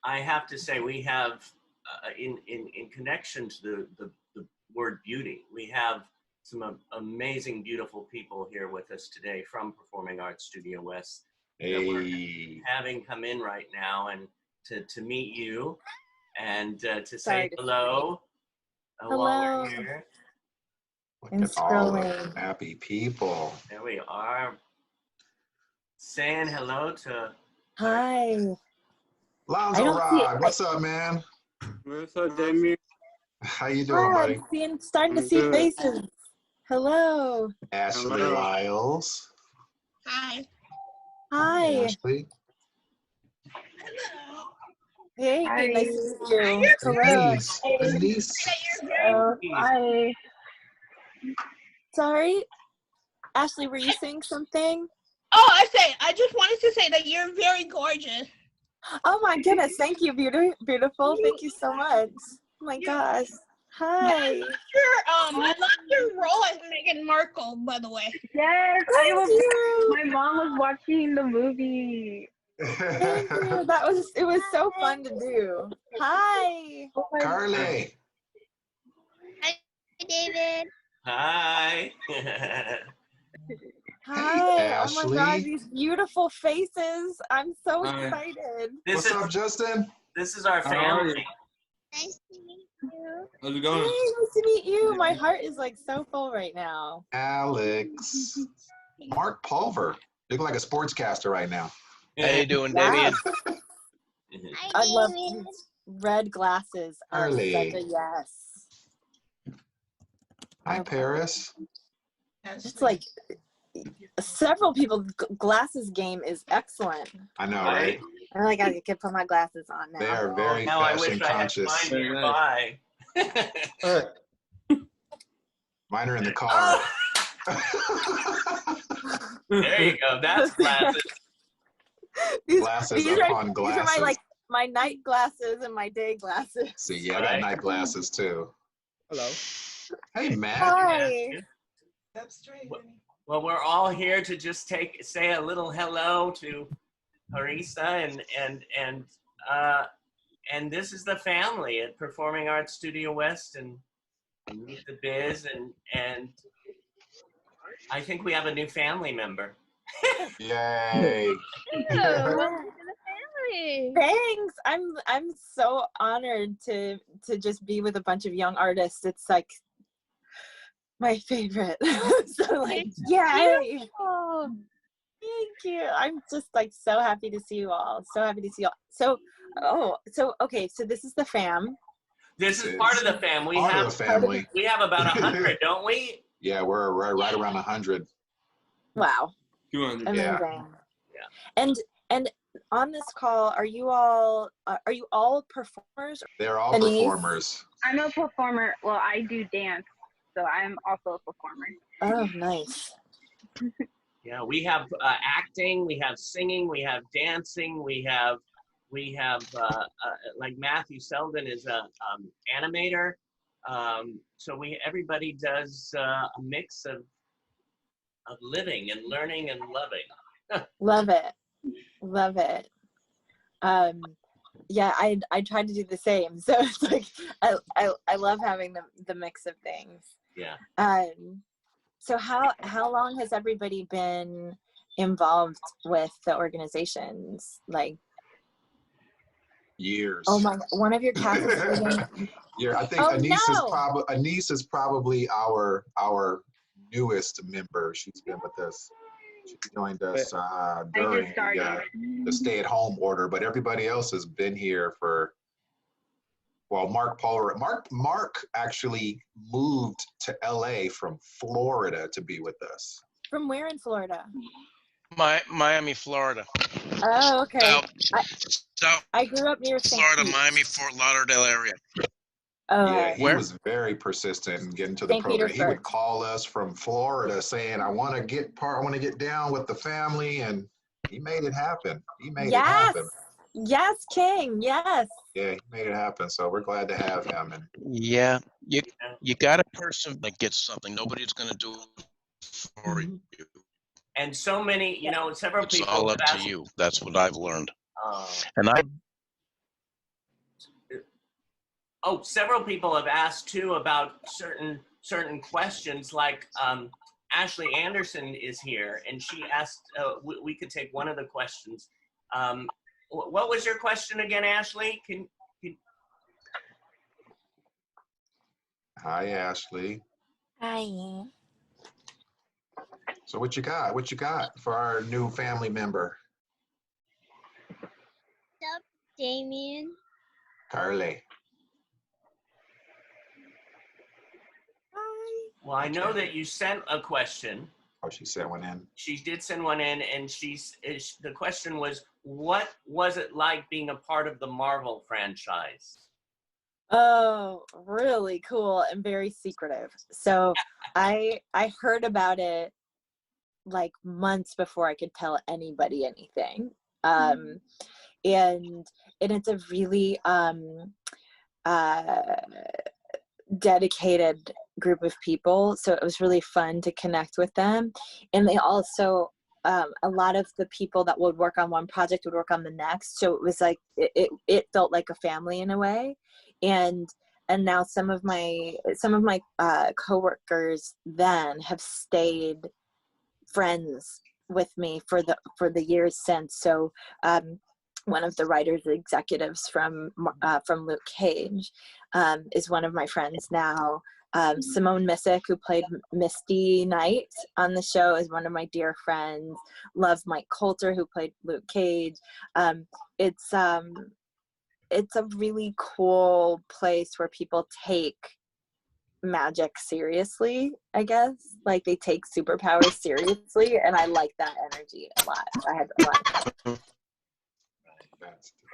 I have to say we have, in connection to the word beauty, we have some amazing, beautiful people here with us today from Performing Arts Studio West that we're having come in right now and to meet you and to say hello. While we're here. Look at all the happy people. There we are. Saying hello to... Hi. Lonzo Rod, what's up, man? What's up, Damien? How you doing, buddy? Starting to see faces. Hello. Ashley Lyles. Hi. Hi. Ashley. Hey, Hi. nice to meet you. Hello. Denise. Hi. Sorry, Ashley, were you saying something? Oh, I just wanted to say that you're very gorgeous. Oh my goodness, thank you, beautiful. Thank you so much. Oh my gosh. Hi. I love your role as Meghan Markle, by the way. Yes, my mom was watching the movie. Thank you. It was so fun to do. Hi. Carly. Hi, David. Hi. Hi. Ashley. Oh my God, these beautiful faces. I'm so excited. What's up, Justin? This is our family. Nice to meet you. How's it Hey, going? nice to meet you. My heart is like so full right now. Alex. Mark Pulver. Looking like a sportscaster right now. How you doing, Yes. Damien? I love these red glasses. Are Early. such a yes. Hi, Paris. It's like several people. Glasses game is excellent. I know, right? I like I could put my glasses on now. They are very now I fashion wish conscious. I had mine nearby. Mine are in the car. There you go. That's glasses. Glasses upon glasses. These are my night glasses and my day glasses. See, yeah, I got night glasses too. Hello. Hey, Matt. Hi. Well, we're all here to just say a little hello to Parisa and this is the family at Performing Arts Studio West and Meet the Biz and I think we have a new family member. Yay. Welcome to the family. Thanks. I'm so honored to just be with a bunch of young artists. It's like my favorite. So like, yay. Thank you. I'm just like so happy to see you all. So happy to see you all. So okay. So this is the fam. This is part of the fam. We Part have of the family. We have about 100, don't we? Yeah, we're right around 100. Wow. 200. Amazing. Yeah. And on this call, are you all performers? They're all Denise? performers. I'm a performer. Well, I do dance, so I'm also a performer. Oh, nice. Yeah, we have acting, we have singing, we have dancing, we have like Matthew Selden is a animator. So everybody does a mix of living and learning and loving. Love it. Yeah, I tried to do the same. So it's like I love having the mix of things. Yeah. So how long has everybody been involved with the organizations? Like Years. Oh my! One of your cats is leaving. Yeah, I think Anise is probably our newest member. She's been with us. She joined us during the stay-at-home order, but everybody else has been here for. Well, Mark actually moved to LA from Florida to be with us. From where in Florida? Miami, Florida. Oh, okay. So I grew up near Florida, Miami, Fort Lauderdale area. Oh, yeah, he was very persistent in getting to the program. He would call us from Florida saying, I want to get down with the family, and he made it happen. It happen. Yes, King. Yes. Yeah, he made it happen. So we're glad to have him. And yeah, you got a person that gets something. Nobody's going to do it for you. And so many, several people. It's all up to you. That's what I've learned. And several people have asked too about certain questions, like Ashley Anderson is here, and she asked, we could take one of the questions. What was your question again, Ashley? Hi, Ashley. Hi. So what you got? What you got for our new family member? What's up, Damien? Carly. Well, I know that you sent a question. Oh, she sent one in. She did send one in, and the question was, what was it like being a part of the Marvel franchise? Oh, really cool and very secretive. So I heard about it like months before I could tell anybody anything. And it's a really dedicated group of people, so it was really fun to connect with them. And they also a lot of the people that would work on one project would work on the next, so it was like it felt like a family in a way. And now some of my coworkers then have stayed friends with me for the years since. So one of the writers executives from Luke Cage is one of my friends now. Simone Missick, who played Misty Knight on the show, is one of my dear friends. Love Mike Coulter, who played Luke Cage. It's a really cool place where people take magic seriously, I guess. Like, they take superpowers seriously, and I like that energy a lot. I had a lot.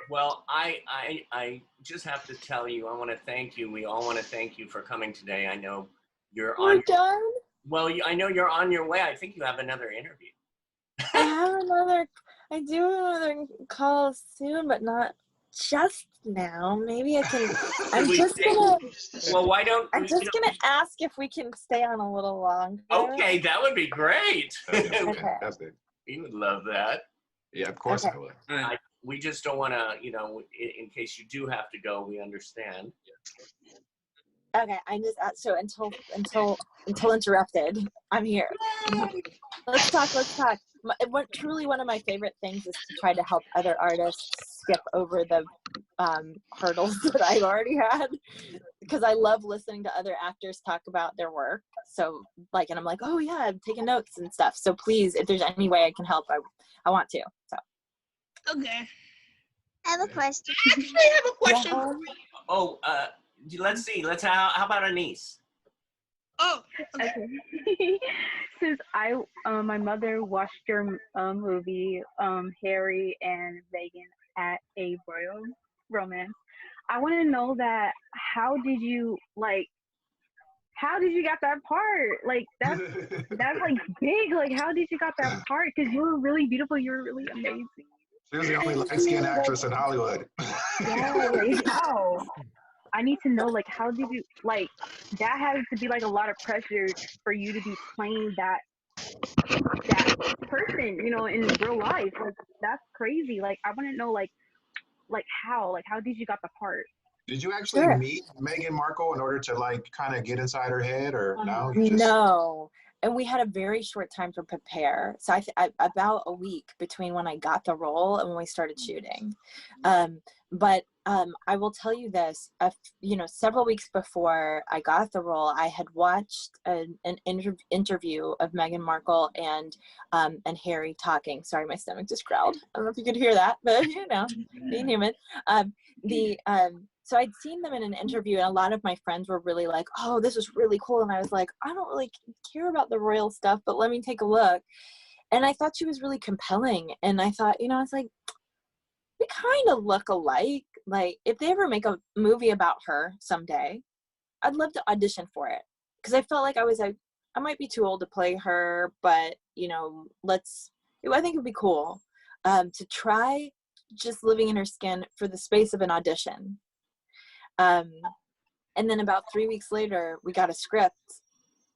Well, I just have to tell you, I want to thank you. We all want to thank you for coming today. I know you're We're done? Well, I know you're on your way. I think you have another interview. I do have another call soon, but not just now. Maybe I can. I'm just gonna ask if we can stay on a little longer. Okay, that would be great. That'd be fantastic. You would love that. Yeah, of course I would. We just don't want to, in case you do have to go, we understand. Okay, I just so until interrupted, I'm here. Let's talk. Truly, one of my favorite things is to try to help other artists skip over the hurdles that I've already had, because I love listening to other actors talk about their work. So and I'm like, oh yeah, I'm taking notes and stuff. So please, if there's any way I can help, I want to. So. Okay. I have a question. I actually have a question for you. Oh, let's see. How about Anise? Oh, okay. Since my mother watched your movie, Harry and Meghan at a Royal Romance, I want to know that how did you get that part? Like, that's like big. Like, how did you got that part? Because you were really beautiful. You were really amazing. She was the only light-skinned actress in Hollywood. Yeah, like, how? I need to know, how did you, that had to be, a lot of pressure for you to be playing that person, in real life. Like, that's crazy. Like, I want to know, how did you got the part? Did you actually meet Meghan Markle in order to, kind of get inside her head, or no? No. And we had a very short time to prepare. So I about a week between when I got the role and when we started shooting. But I will tell you this, several weeks before I got the role, I had watched an interview of Meghan Markle and Harry talking. Sorry, my stomach just growled. I don't know if you could hear that, but being human. So I'd seen them in an interview, and a lot of my friends were really like, oh, this was really cool. And I was like, I don't really care about the royal stuff, but let me take a look. And I thought she was really compelling. And I thought, it's like, we kind of look alike. Like, if they ever make a movie about her someday, I'd love to audition for it. Because I felt like I might be too old to play her, but, I think it would be cool to try just living in her skin for the space of an audition. And then about 3 weeks later, we got a script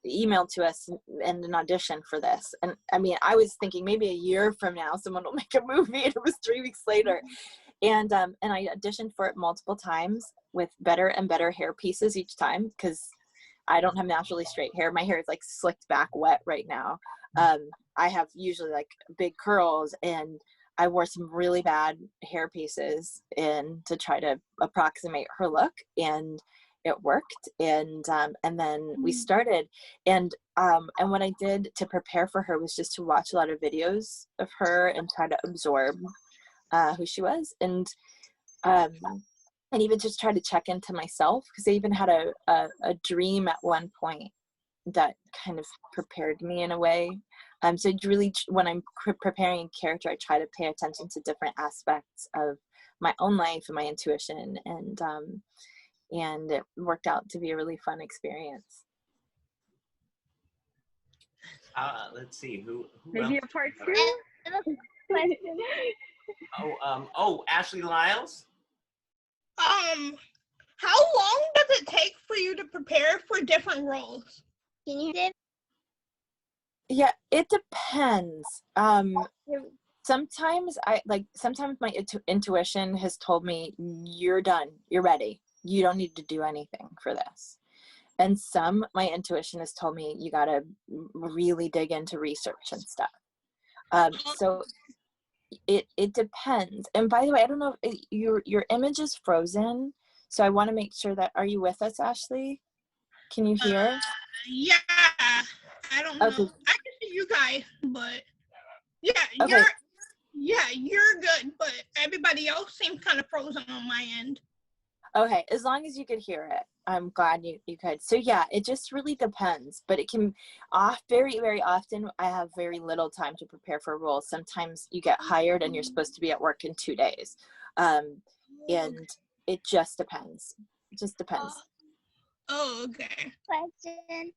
emailed to us and an audition for this. And I mean, I was thinking maybe a year from now, someone will make a movie, and it was 3 weeks later. And I auditioned for it multiple times with better and better hair pieces each time, because I don't have naturally straight hair. My hair is like slicked back wet right now. I have usually like big curls, and I wore some really bad hair pieces in to try to approximate her look, and it worked. And then we started, and what I did to prepare for her was just to watch a lot of videos of her and try to absorb who she was, and even just try to check into myself, because I even had a dream at one point that kind of prepared me in a way. So really, when I'm preparing a character, I try to pay attention to different aspects of my own life and my intuition, and it worked out to be a really fun experience. Let's see who Maybe else? a part two. Ashley Lyles. How long does it take for you to prepare for different roles? Can you do? Yeah, it depends. Sometimes my intuition has told me, you're done, you're ready, you don't need to do anything for this. And my intuition has told me, you gotta really dig into research and stuff. So it depends. And by the way, I don't know if your image is frozen, so I want to make sure that, are you with us, Ashley? Can you hear? Yeah, I don't know. Okay. I can see you guys, but yeah, Okay. you're good, but everybody else seems kind of frozen on my end. Okay, as long as you could hear it, I'm glad you could. So yeah, it just really depends, but it can very, very often I have very little time to prepare for roles. Sometimes you get hired and you're supposed to be at work in 2 days. And it just depends. It just depends. Oh, okay. Question.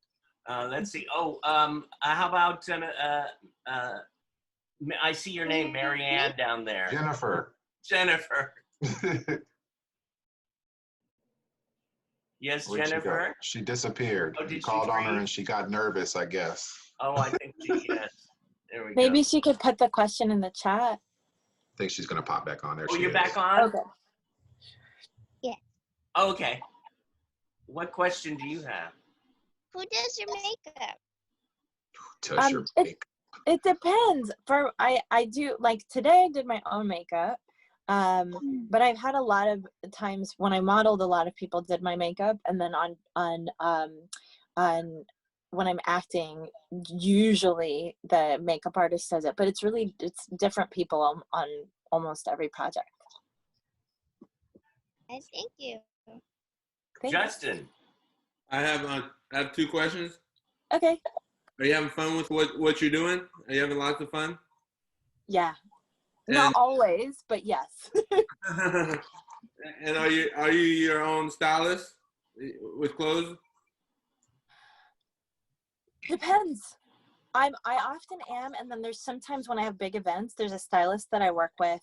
Let's see. How about I see your name, Marianne, down there. Jennifer. Yes, Where'd Jennifer. She disappeared. Oh, did You she called on her freeze? and she got nervous, I guess. Oh, I think yes. There we go. Maybe she could put the question in the chat. I think she's gonna pop back on there. Oh, She you're is. back on? Okay. Yeah. Okay. What question do you have? Who does your makeup? Touch your makeup. It depends. I do, like today I did my own makeup. But I've had a lot of times when I modeled, a lot of people did my makeup, and then on when I'm acting, usually the makeup artist does it, but it's different people on almost every project. Thank you. Justin. I have 2 questions. Okay. Are you having fun with what you're doing? Are you having lots of fun? Yeah. Not always, but yes. And are you your own stylist with clothes? Depends. I often am, and then there's sometimes when I have big events, there's a stylist that I work with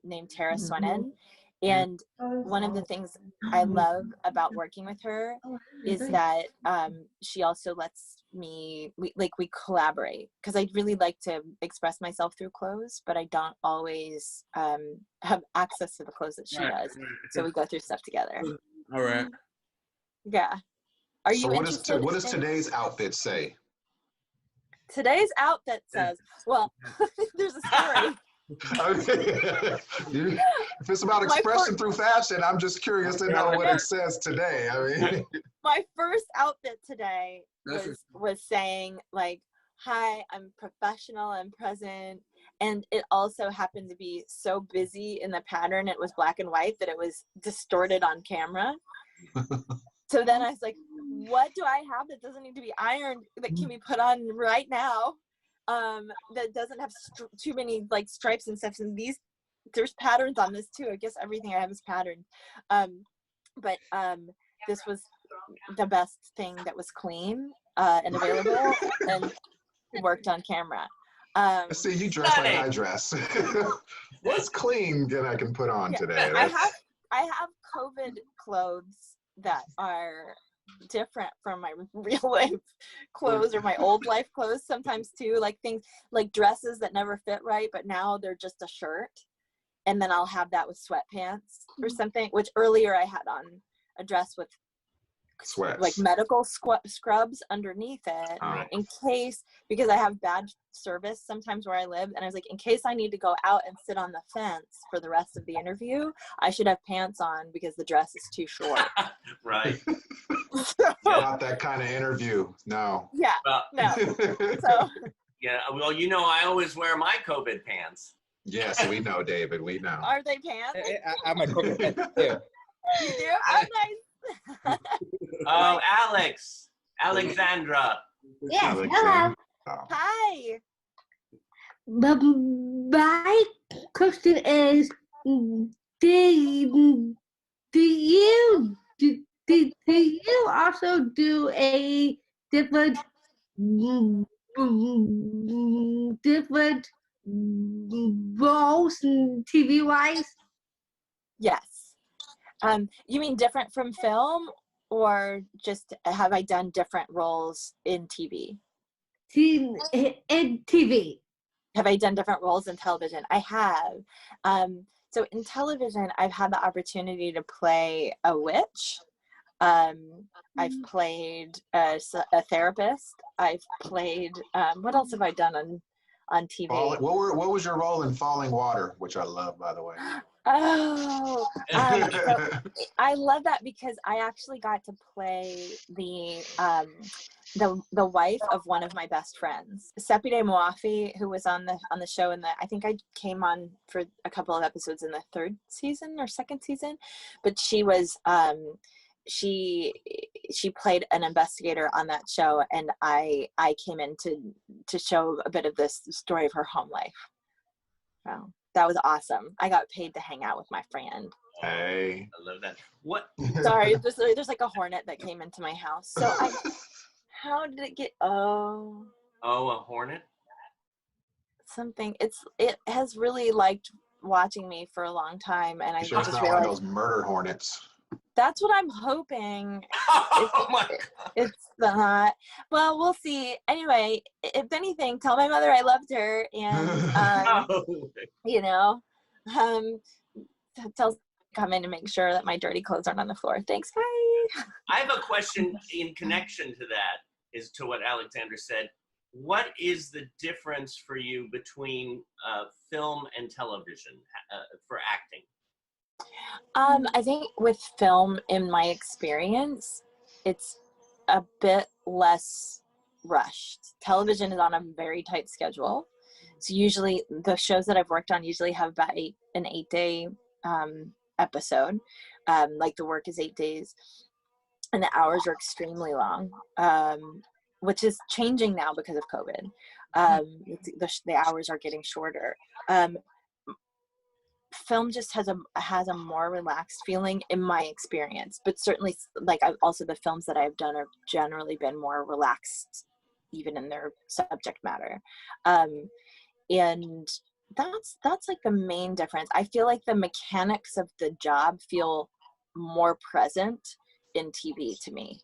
named Tara Swennen, and one of the things I love about working with her is that she also lets me, we collaborate, because I really like to express myself through clothes, but I don't always have access to the clothes that she does, so we go through stuff together. All right. Yeah. Are you So interested? what does today's outfit say? Today's outfit says, well, there's a story. If it's about expression through fashion, I'm just curious to know what it says today. I mean, my first outfit today was saying like, hi, I'm professional and present. And it also happened to be so busy in the pattern, it was black and white, that it was distorted on camera. So then I was like, what do I have that doesn't need to be ironed, that can be put on right now, that doesn't have too many like stripes and stuff? And there's patterns on this too. I guess everything I have is patterned. But this was the best thing that was clean and available and worked on camera. See, you dress like I dress. What's clean that I can put on today? I have COVID clothes that are different from my real life clothes or my old life clothes sometimes too, like things like dresses that never fit right, but now they're just a shirt. and then I'll have that with sweatpants or something, which earlier I had on a dress with Sweats. like medical scrubs underneath it, in case, because I have bad service sometimes where I live, and I was like, in case I need to go out and sit on the fence for the rest of the interview, I should have pants on because the dress is too short. Right. Not that kind of interview. No. Yeah. No. So. Yeah. Well, you know, I always wear my COVID pants. Yes, we know, David. We know. Are they pants? I'm a COVID pants too. You do? Oh, nice. Oh, Alexandra. Yes, hello. Hi. My question is, do you also do a different roles TV wise? Yes. You mean different from film, or just have I done different roles in TV? In TV. Have I done different roles in television? I have. So in television, I've had the opportunity to play a witch. I've played a therapist. I've played, what else have I done on TV? What was your role in Falling Water, which I love, by the way? Oh, so I love that because I actually got to play the wife of one of my best friends, Sepide Moafi, who was on the show I think I came on for a couple of episodes in the third season or second season, but she was she played an investigator on that show, and I came in to show a bit of this story of her home life. Wow. That was awesome. I got paid to hang out with my friend. Hey. I love that. What? Sorry, there's like a hornet that came into my house. So how did it get? Oh, a hornet? Something. It has really liked watching me for a long time, and I sure just it's not realized one of those murder hornets. That's what I'm hoping. Oh my God. It's not. Well, we'll see. Anyway, if anything, tell my mother I loved her, and you know, tell come in and make sure that my dirty clothes aren't on the floor. Thanks, bye. I have a question in connection to that, is to what Alexandra said. What is the difference for you between film and television for acting? I think with film, in my experience, it's a bit less rushed. Television is on a very tight schedule. So usually the shows that I've worked on usually have about an 8-day episode. Like the work is 8 days, and the hours are extremely long, which is changing now because of COVID. The hours are getting shorter. Film just has a more relaxed feeling in my experience, but certainly like the films that I've done have generally been more relaxed, even in their subject matter. And that's like the main difference. I feel like the mechanics of the job feel more present in TV to me.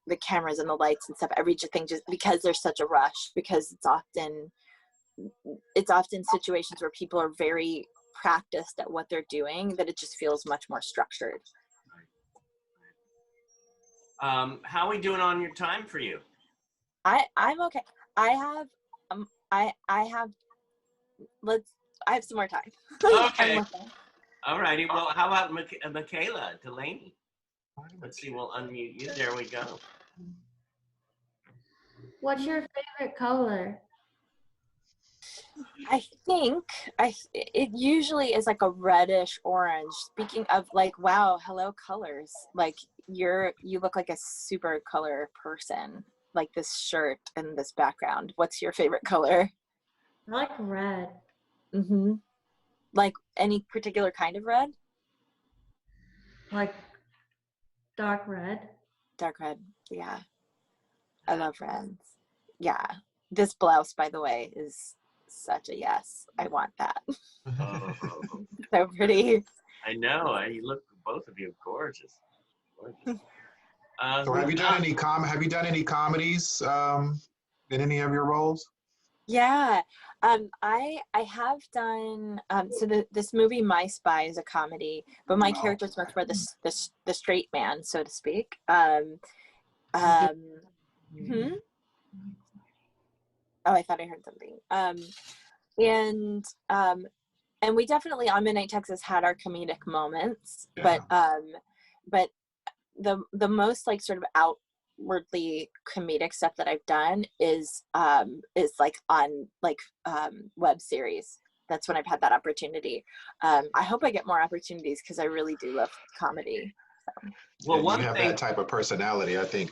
The cameras and the lights and stuff, everything, just because there's such a rush, because it's often situations where people are very practiced at what they're doing, that it just feels much more structured. How are we doing on your time for you? I'm okay. I have some more time. Okay. All righty. Well, how about Michaela Delaney? Let's see. We'll unmute you. There we go. What's your favorite color? I think it usually is like a reddish orange. Speaking of, like, wow, hello colors. Like you look like a super color person. Like this shirt and this background. What's your favorite color? I like red. Mm-hmm. Like any particular kind of red? Like dark red. Dark red. Yeah. I love reds. Yeah. This blouse, by the way, is such a yes. I want that. Oh. So pretty. I know. You look, both of you, gorgeous. Gorgeous. So have you done any comedies in any of your roles? Yeah, I have done so this movie My Spy is a comedy, but my character is much more the straight man, so to speak. Hmm? Oh, I thought I heard something. And we definitely on Midnight Texas had our comedic moments, but the most like sort of outwardly comedic stuff that I've done is like on like web series. That's when I've had that opportunity. I hope I get more opportunities because I really do love comedy. So. Well, you have that type of personality. I think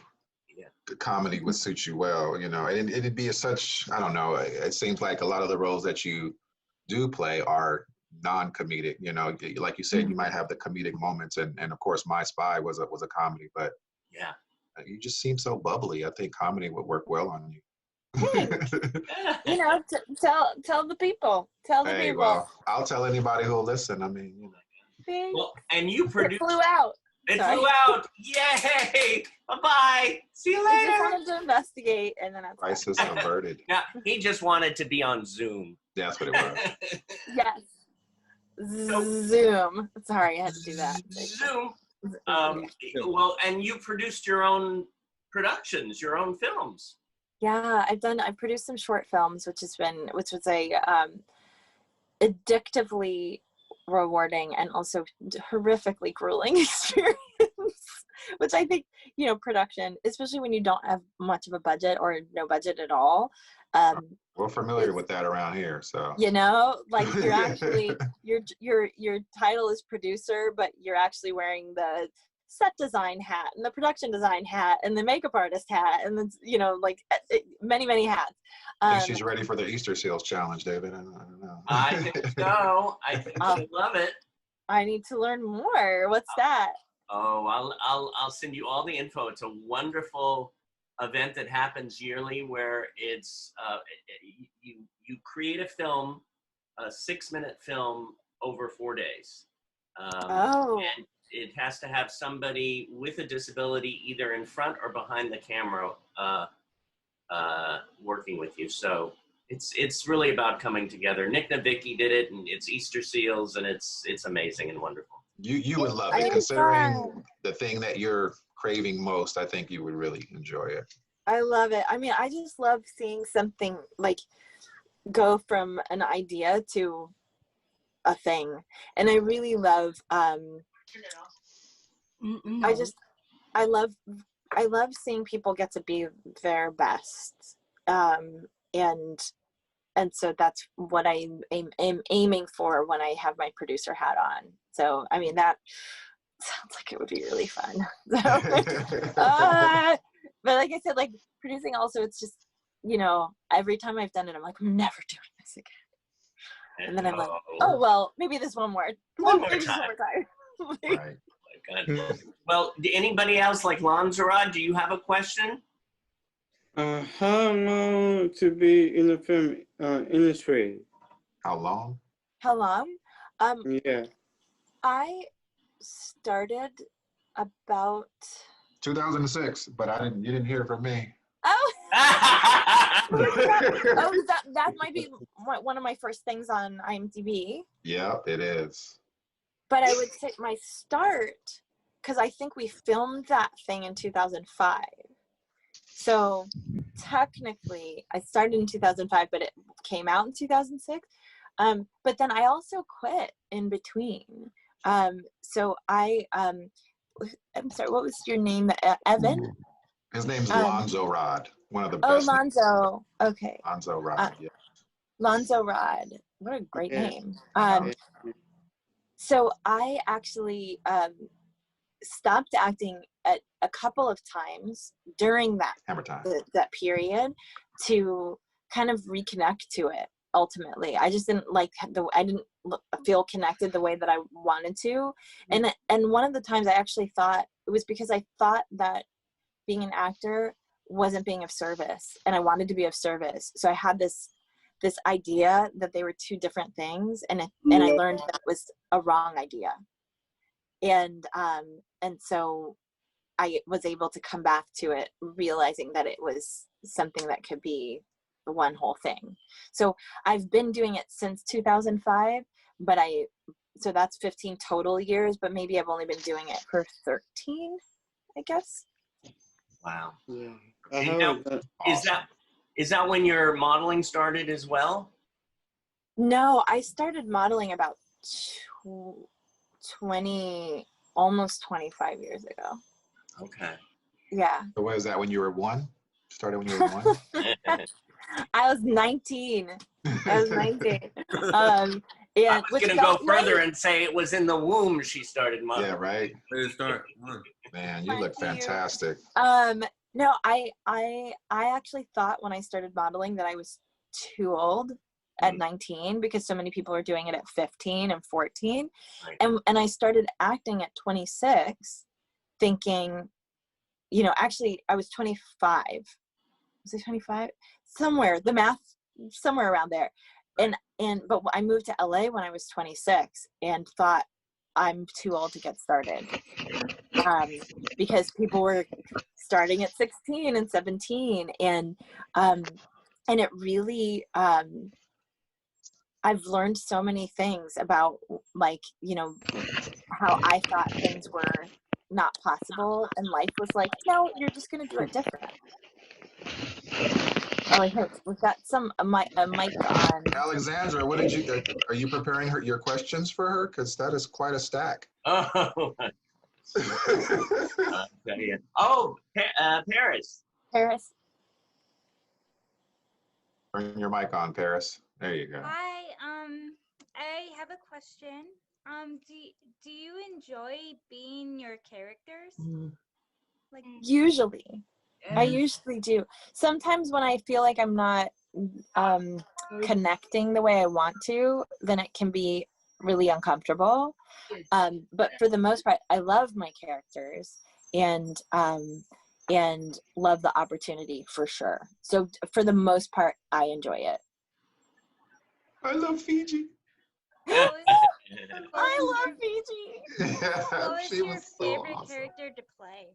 the comedy would suit you well, you know, and it'd be such, I don't know, it seems like a lot of the roles that you do play are non-comedic, you know, like you said, you might have the comedic moments, and of course My Spy was a comedy, but yeah, you just seem so bubbly. I think comedy would work well on you. You know, tell the people. Tell the people. Well, I'll tell anybody who'll listen. I mean, you know. Well, and you produced. It flew out. It flew out. Yay! Bye-bye. See you later. I just wanted to investigate, and then I was crisis averted. Yeah, he just wanted to be on Zoom. That's what it was. Yes. Zoom. Sorry, I had to do that. Zoom. Well, and you produced your own productions, your own films. Yeah, I've produced some short films, which was a addictively rewarding and also horrifically grueling experience. Which I think, you know, production, especially when you don't have much of a budget or no budget at all. We're familiar with that around here, so. You know, like you're actually your title is producer, but you're actually wearing the set design hat and the production design hat and the makeup artist hat and the, you know, like many hats. I think she's ready for the Easter Seals challenge, David. I don't know. I think so. I think she'll love it. I need to learn more. What's that? Oh, I'll send you all the info. It's a wonderful event that happens yearly where it's you create a film, a 6-minute film over 4 days. And it has to have somebody with a disability either in front or behind the camera working with you. So it's really about coming together. Nick Navicki did it, and it's Easter Seals, and it's amazing and wonderful. You would love it, considering the thing that you're craving most. I think you would really enjoy it. I love it. I mean, I just love seeing something like go from an idea to a thing, and I really love. I love seeing people get to be their best, and so that's what I'm aiming for when I have my producer hat on. So, I mean, that sounds like it would be really fun. So, but like I said, like producing also, it's just, you know, every time I've done it, I'm like, I'm never doing this again. And then I'm like, oh, well, maybe this one more time. Right. Oh my God. Well, anybody else like Lanzarote, do you have a question? How long to be in the film industry? How long? How long? Yeah. I started about 2006, but you didn't hear from me. Oh. That might be one of my first things on IMDb. Yeah, it is. But I would say my start, because I think we filmed that thing in 2005. So technically, I started in 2005, but it came out in 2006. But then I also quit in between. So I'm sorry, what was your name? Evan? His name's Lonzo Rod, one of the best. Oh, Lonzo. Okay. Lonzo Rod, yeah. Lonzo Rod. What a great name. So I actually stopped acting at a couple of times during that period to kind of reconnect to it. Ultimately, I just didn't I didn't feel connected the way that I wanted to, and one of the times I actually thought it was because I thought that being an actor wasn't being of service, and I wanted to be of service. So I had this idea that they were two different things, and I learned that it was a wrong idea, and so I was able to come back to it, realizing that it was something that could be one whole thing. So I've been doing it since 2005, but so that's 15 total years, but maybe I've only been doing it for 13, I guess. Wow. Yeah. And now, is that when your modeling started as well? No, I started modeling about almost 25 years ago. Okay. Yeah. So what is that, when you were 1? Started when you were 1? I was 19. I was 19. And I was going to go further and say it was in the womb she started modeling. Yeah, right. Way to start. Man, you look fantastic. No, I actually thought when I started modeling that I was too old at 19 because so many people are doing it at 15 and 14. Right. And I started acting at 26 thinking, you know, actually I was 25. Was I 25? Somewhere, the math, somewhere around there. But I moved to LA when I was 26 and thought I'm too old to get started. Because people were starting at 16 and 17 and it really, I've learned so many things about, like, you know, how I thought things were not possible and life was like, no, you're just going to do it different. Oh, I hope we've got a mic on. Alexandra, what did you, are you preparing your questions for her? Because that is quite a stack. Oh, Paris. Paris. Turn your mic on, Paris. There you go. Hi, I have a question. Do you enjoy being your characters? Like Usually. I usually do. Sometimes when I feel like I'm not connecting the way I want to, then it can be really uncomfortable. But for the most part, I love my characters and love the opportunity for sure. So for the most part, I enjoy it. I love Fiji. I love Fiji. What was your favorite character to play?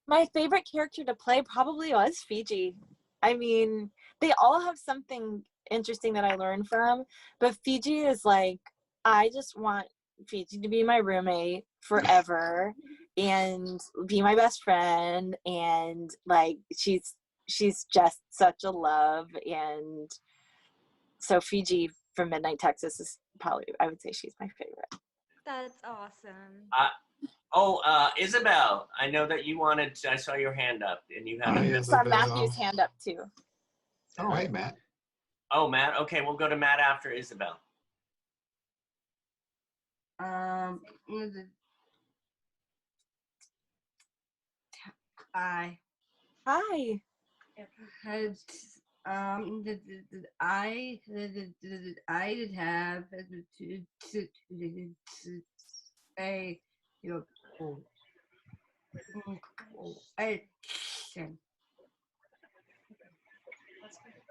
My favorite character to play probably was Fiji. I mean, they all have something interesting that I learned from, but Fiji is like, I just want Fiji to be my roommate forever and be my best friend, and like she's just such a love. And so Fiji from Midnight Texas is probably, I would say she's my favorite. That's awesome. Isabel, I know that you wanted I saw your hand up and you had I saw Matthew's hand up too. Oh, hey, Matt. Oh, Matt. Okay, we'll go to Matt after Isabel. Hi. Hi. I did have to say, you know,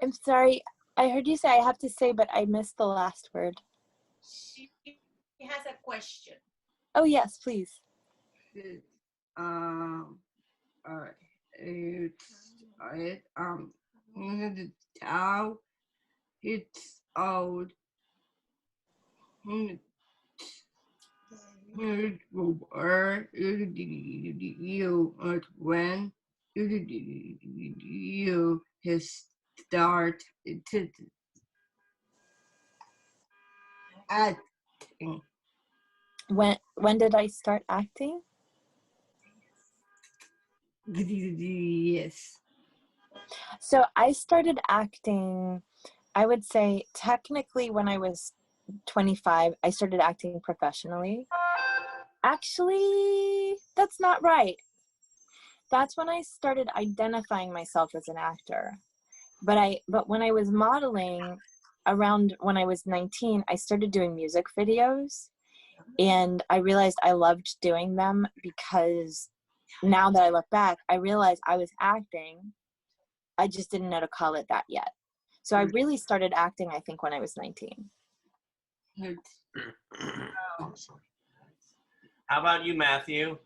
I'm sorry. I heard you say I have to say, but I missed the last word. She has a question. Oh, yes, please. All right. How it's old. You when you start to acting. When did I start acting? Yes. So I started acting, I would say technically when I was 25, I started acting professionally. Actually, that's not right. That's when I started identifying myself as an actor. But when I was modeling, around when I was 19, I started doing music videos, and I realized I loved doing them because now that I look back, I realized I was acting. I just didn't know to call it that yet. So I really started acting, I think, when I was 19. How about you, Matthew?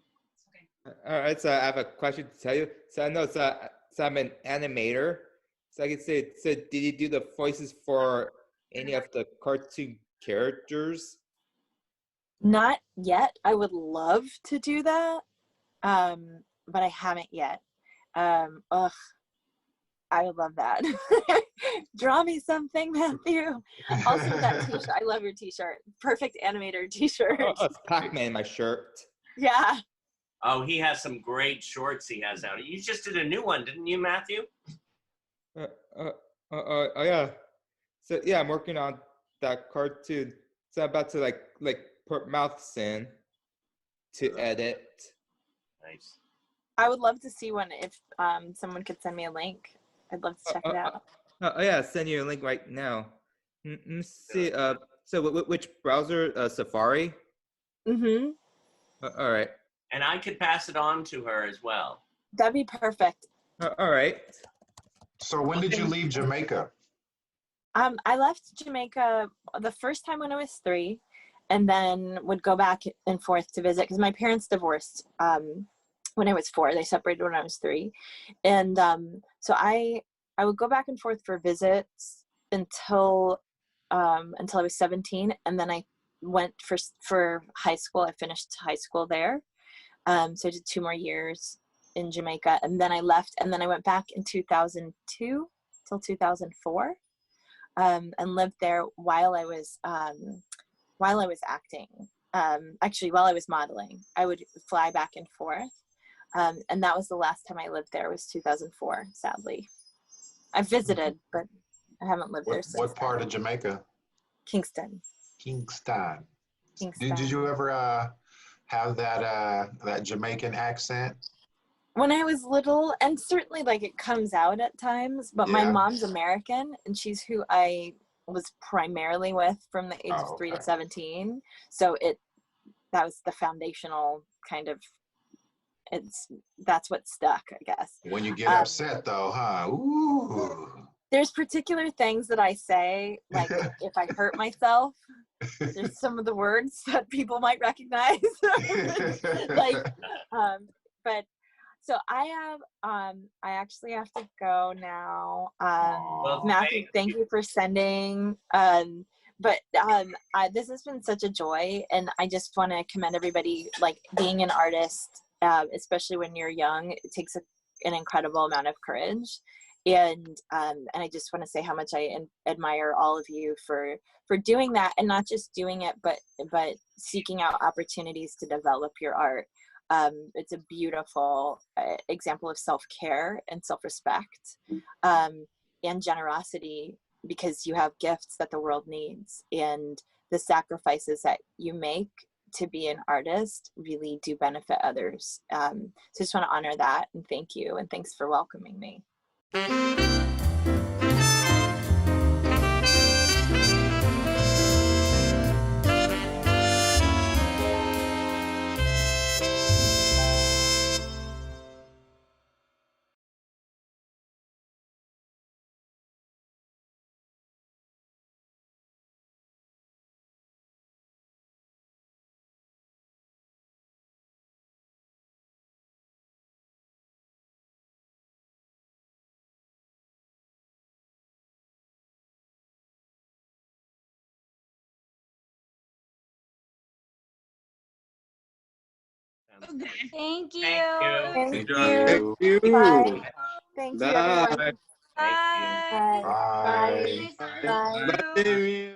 All right, so I have a question to tell you. So I know, so I'm an animator. So I could say, so did you do the voices for any of the cartoon characters? Not yet. I would love to do that, but I haven't yet. Ugh, I would love that. Draw me something, Matthew. Also, that T-shirt. I love your T-shirt. Perfect animator T-shirt. Oh, it's Pac-Man, my shirt. Yeah. Oh, he has some great shorts he has out. You just did a new one, didn't you, Matthew? Yeah. So yeah, I'm working on that cartoon. So I'm about to like put mouths in to edit. Nice. I would love to see one if someone could send me a link. I'd love to check it out. Yeah, send you a link right now. Let me see. So which browser? Safari. Mm-hmm. All right. And I could pass it on to her as well. That'd be perfect. All right. So when did you leave Jamaica? I left Jamaica the first time when I was 3, and then would go back and forth to visit because my parents divorced when I was 4. They separated when I was 3, and so I would go back and forth for visits until I was 17, and then I went for high school. I finished high school there, so I did 2 more years in Jamaica, and then I left, and then I went back in 2002 till 2004, and lived there while I was acting. Actually, while I was modeling, I would fly back and forth, and that was the last time I lived there. Was 2004. Sadly, I visited, but I haven't lived there since. What part of Jamaica? Kingston. Kingston. Kingston. Did you ever have that Jamaican accent? When I was little, and certainly like it comes out at times, but my mom's American, and she's who I was primarily with from the age of 3 to 17. So that was the foundational kind of, that's what stuck, I guess. When you get upset though, huh? Ooh. There's particular things that I say, like if I hurt myself, there's some of the words that people might recognize. But so I actually have to go now. Matthew, thank you for sending. But this has been such a joy, and I just want to commend everybody. Like, being an artist, especially when you're young, it takes an incredible amount of courage. And I just want to say how much I admire all of you for doing that, and not just doing it, but seeking out opportunities to develop your art. It's a beautiful example of self-care and self-respect, and generosity, because you have gifts that the world needs, and the sacrifices that you make to be an artist really do benefit others. So I just want to honor that and thank you, and thanks for welcoming me. Thank you. Thank you. Thank you. Bye. Thank you, Bye. everyone. Bye. Bye. Bye. Bye. Bye.